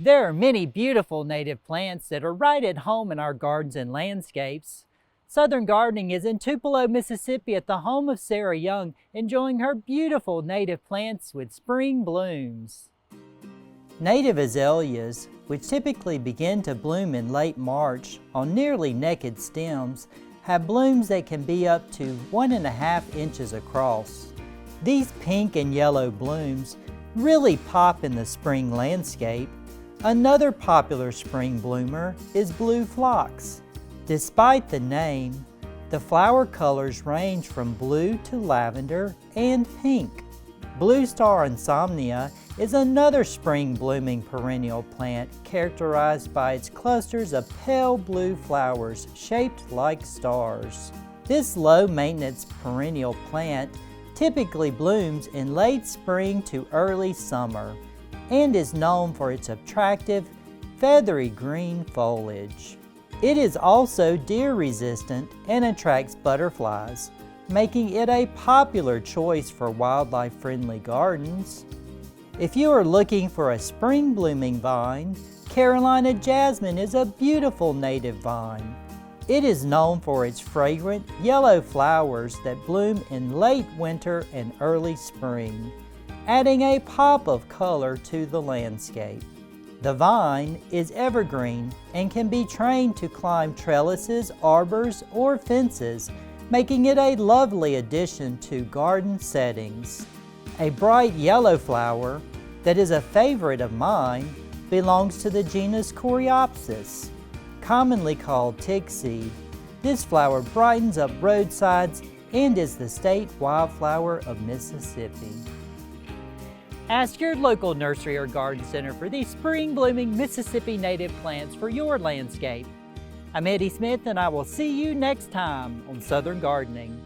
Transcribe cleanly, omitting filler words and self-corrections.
There are many beautiful native plants that are right at home in our gardens and landscapes. Southern Gardening is in Tupelo, Mississippi at the home of Sarah Young, enjoying her beautiful native plants with spring blooms. Native azaleas, which typically begin to bloom in late March on nearly naked stems, have blooms that can be up to 1.5 inches across. These pink and yellow blooms really pop in the spring landscape. Another popular spring bloomer is blue phlox. Despite the name, the flower colors range from blue to lavender and pink. Blue star amsonia is another spring blooming perennial plant characterized by its clusters of pale blue flowers shaped like stars. This low maintenance perennial plant typically blooms in late spring to early summer and is known for its attractive, feathery green foliage. It is also deer resistant and attracts butterflies, making it a popular choice for wildlife-friendly gardens. If you are looking for a spring blooming vine, Carolina jasmine is a beautiful native vine. It is known for its fragrant yellow flowers that bloom in late winter and early spring, adding a pop of color to the landscape. The vine is evergreen and can be trained to climb trellises, arbors, or fences, making it a lovely addition to garden settings. A bright yellow flower that is a favorite of mine belongs to the genus coreopsis, commonly called tickseed. This flower brightens up roadsides and is the state wildflower of Mississippi. Ask your local nursery or garden center for these spring blooming Mississippi native plants for your landscape. I'm Eddie Smith and I will see you next time on Southern Gardening.